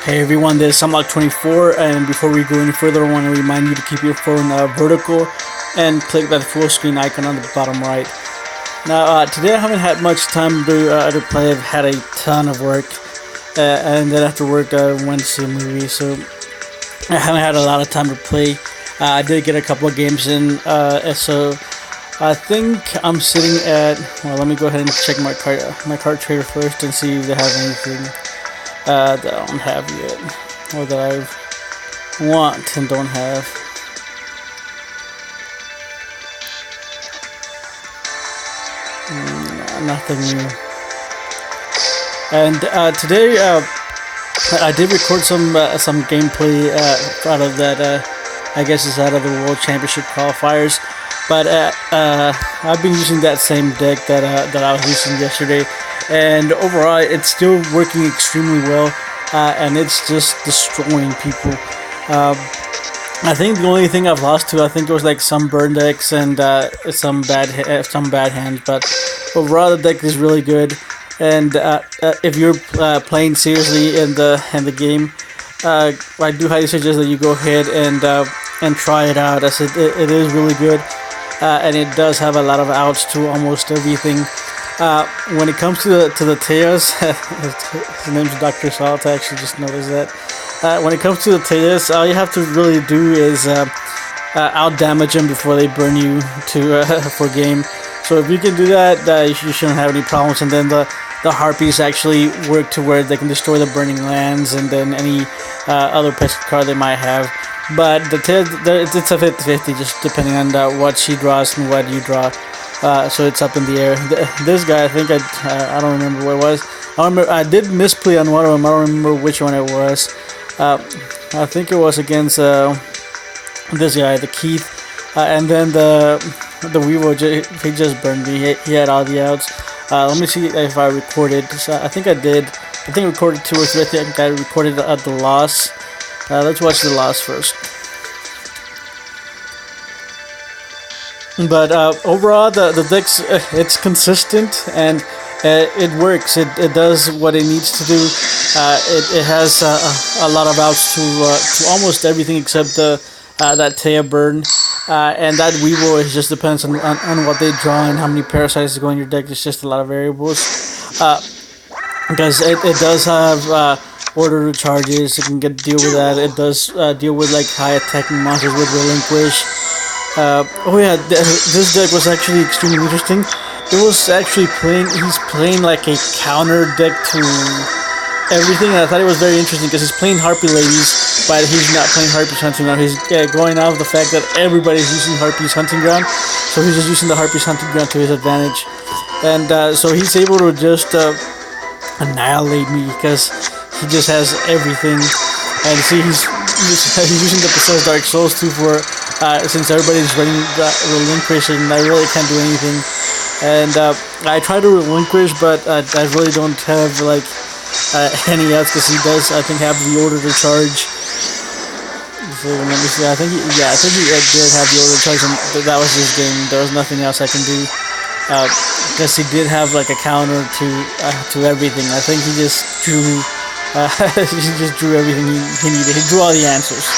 Hey everyone, this is Sunlock24, and before we go any further, I want to remind you to keep your phone vertical and click that full screen icon on the bottom right. Now, today I haven't had much time to play. I've had a ton of work, and then after work I went to see a movie, so I haven't had a lot of time to play. I did get a couple of games in, so I think I'm sitting at, well, let me go ahead and check my card trader first and see if they have anything that I don't have yet, or that I want and don't have. Nothing new. And today I did record some gameplay out of that. I guess it's out of the World Championship qualifiers. But I've been using that same deck that I was using yesterday, and overall it's still working extremely well, and it's just destroying people. I think the only thing I've lost to, I think it was like some burn decks and some bad hands, but overall the deck is really good. And if you're playing seriously in the game, I do highly suggest that you go ahead and try it out, as it is really good. And it does have a lot of outs to almost everything. When it comes to the Tejas, his name's Dr. Salt, I actually just noticed that. When it comes to the Tejas, all you have to really do is out damage them before they burn you for game. So if you can do that, you shouldn't have any problems. And then the Harpies actually work to where they can destroy the burning lands and then any other pesky card they might have. But it's a 50-50, just depending on what she draws and what you draw. So it's up in the air. This guy, I think I don't remember what it was. I did misplay on one of them. I don't remember which one it was. I think it was against this guy, the Keith, and then the Weevil. He just burned me. He had all the outs. Let me see if I recorded. I think I did. I think I recorded 2 or 3. I think I recorded at the loss. Let's watch the loss first. But overall, the deck's it's consistent and it works. It does what it needs to do. It has a lot of outs to almost everything except that Taya burn. And that Weevil, it just depends on what they draw and how many parasites go in your deck. It's just a lot of variables. Because it does have order charges. It can deal with that. It does deal with like high attacking monsters with Relinquish. Oh yeah, this deck was actually extremely interesting. It was actually he's playing like a counter deck to everything, and I thought it was very interesting because he's playing Harpy Ladies, but he's not playing Harpy's Hunting Ground. He's going off the fact that everybody's using Harpy's Hunting Ground, so he's just using the Harpy's Hunting Ground to his advantage. And so he's able to just annihilate me because he just has everything. And see, he's using the Possessed Dark Souls too for since everybody's running Relinquish, and I really can't do anything. And I try to Relinquish, but I really don't have like any else, because he does, I think, have the order to charge. So let me see. I think he did have the order to charge, and that was his game. There was nothing else I can do. Because he did have like a counter to everything. I think he just drew. He just drew everything he needed. He drew all the answers,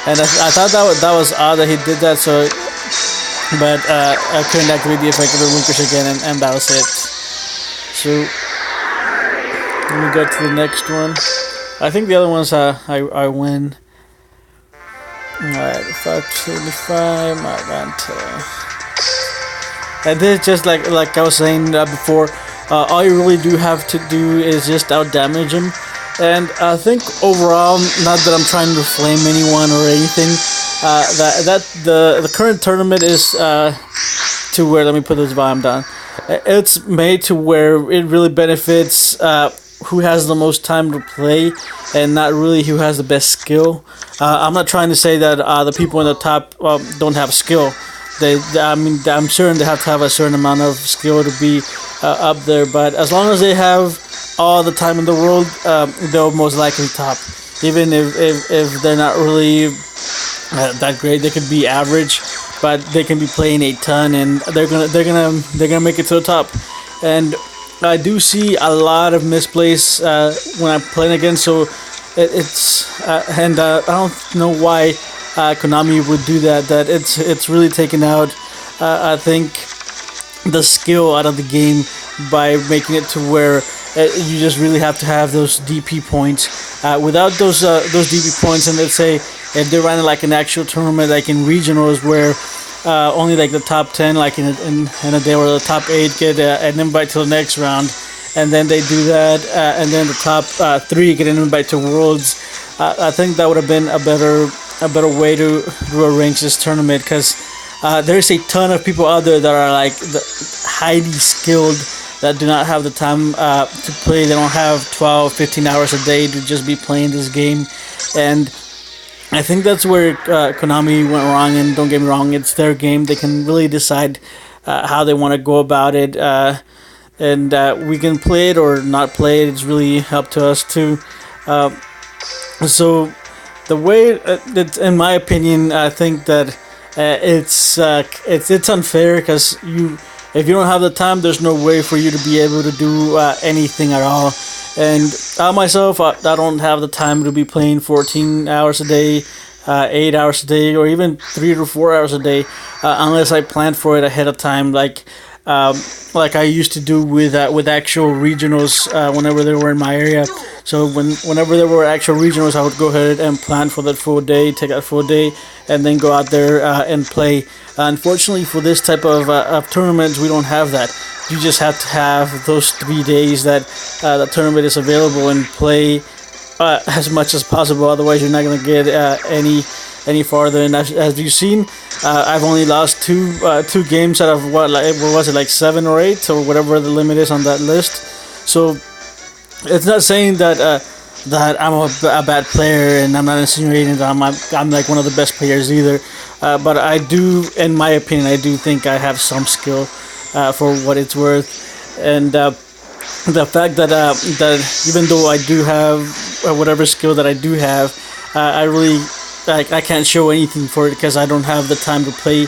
and I thought that was odd that he did that. So, but I couldn't activate the effect of the Relinquish again, and that was it. So let me go to the next one. I think the other ones I win. Alright, 575. My Rant. And this, just like I was saying before, all you really do have to do is just out damage him. And I think overall, not that I'm trying to flame anyone or anything, that the current tournament is to where, let me put this volume down. It's made to where it really benefits who has the most time to play, and not really who has the best skill. I'm not trying to say that the people in the top don't have skill. I'm certain they have to have a certain amount of skill to be up there, but as long as they have all the time in the world, they'll most likely top. Even if they're not really that great, they could be average, but they can be playing a ton, and they're gonna make it to the top. And I do see a lot of misplays when I'm playing again. So it's I don't know why Konami would do that. That it's really taken out. I think the skill out of the game by making it to where you just really have to have those DP points. Without those DP points, and let's say if they're running like an actual tournament, like in regionals, where only like the top 10, like in a day, where the top 8 get an invite to the next round, and then they do that, and then the top 3 get an invite to Worlds. I think that would have been a better way to arrange this tournament, because there's a ton of people out there that are like highly skilled, that do not have the time to play. They don't have 12, 15 hours a day to just be playing this game. And I think that's where Konami went wrong. And don't get me wrong, it's their game. They can really decide how they want to go about it. And we can play it or not play it. It's really up to us too. So the way, in my opinion, I think that it's unfair, because if you don't have the time, there's no way for you to be able to do anything at all. And I myself, I don't have the time to be playing 14 hours a day, 8 hours a day, or even 3 to 4 hours a day, unless I plan for it ahead of time, like I used to do with actual regionals whenever they were in my area. So whenever there were actual regionals, I would go ahead and plan for that full day, take that full day, and then go out there and play. Unfortunately, for this type of tournaments, we don't have that. You just have to have those 3 days that the tournament is available, and play as much as possible. Otherwise, you're not going to get any farther. And as you've seen, I've only lost two games out of what was it, like 7 or 8, or whatever the limit is on that list. So it's not saying that I'm a bad player, and I'm not insinuating that I'm like one of the best players either. But I do, in my opinion, I do think I have some skill for what it's worth. And the fact that even though I do have whatever skill that I do have, I can't show anything for it, because I don't have the time to play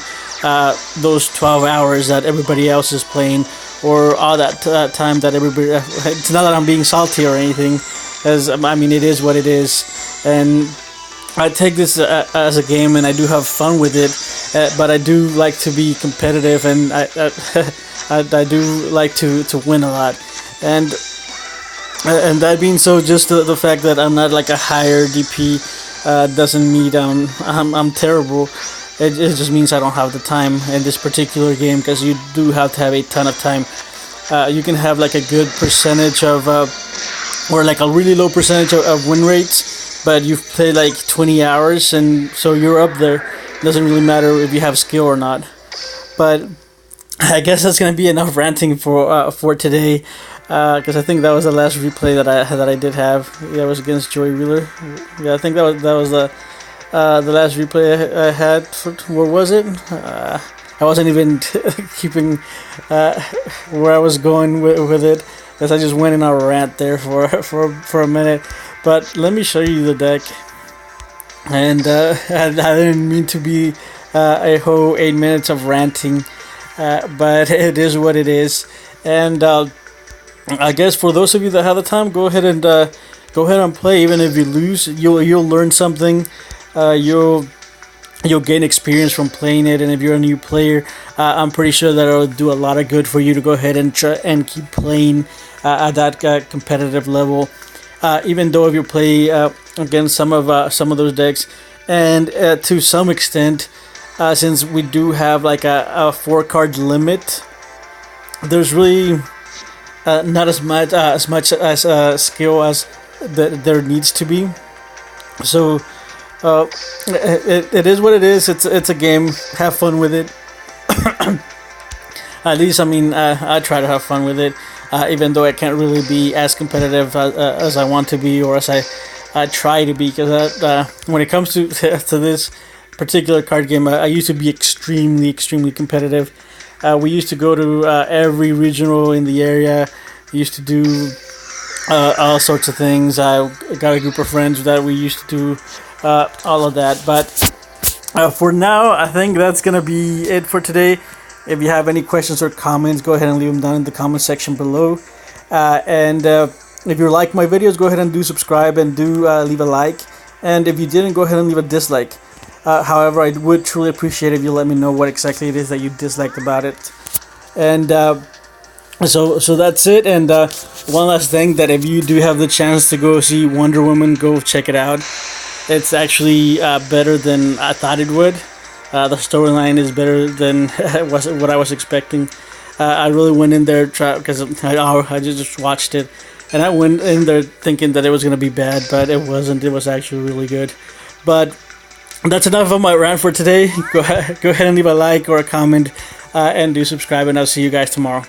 those 12 hours that everybody else is playing, or all that time that everybody. It's not that I'm being salty or anything, as I mean, it is what it is, and I take this as a game, and I do have fun with it. But I do like to be competitive, and I do like to win a lot, and that being so, just the fact that I'm not like a higher DP doesn't mean I'm terrible. It just means I don't have the time in this particular game, because you do have to have a ton of time. You can have like a good percentage of, or like a really low percentage of win rates, but you've played like 20 hours, and so you're up there. Doesn't really matter if you have skill or not. But I guess that's gonna be enough ranting for today, because I think that was the last replay that I did have. Yeah, it was against Joey Wheeler. Yeah, I think that was the last replay I had. Where was it? I wasn't even keeping where I was going with it, because I just went in a rant there for a minute. But let me show you the deck. And I didn't mean to be a whole 8 minutes of ranting, but it is what it is. And I guess for those of you that have the time, go ahead and play. Even if you lose, you'll learn something. You'll gain experience from playing it. And if you're a new player, I'm pretty sure that it'll do a lot of good for you to go ahead and try and keep playing at that competitive level. Even though if you play against some of those decks, and to some extent, since we do have like a 4-card limit, there's really not as much as skill as there needs to be. So it is what it is. It's a game. Have fun with it. At least, I mean, I try to have fun with it. Even though I can't really be as competitive as I want to be, or as I try to be, because when it comes to this particular card game, I used to be extremely competitive. We used to go to every regional in the area. We used to do all sorts of things. I got a group of friends that we used to do all of that. But for now, I think that's gonna be it for today. If you have any questions or comments, go ahead and leave them down in the comment section below. And if you like my videos, go ahead and do subscribe and do leave a like. And if you didn't, go ahead and leave a dislike. However, I would truly appreciate if you let me know what exactly it is that you disliked about it. And so that's it. And one last thing, that if you do have the chance to go see Wonder Woman, go check it out. It's actually better than I thought it would. The storyline is better than what I was expecting. I really went in there because I just watched it, and I went in there thinking that it was gonna be bad, but it wasn't. It was actually really good. But that's enough of my rant for today. Go ahead and leave a like or a comment, and do subscribe, and I'll see you guys tomorrow.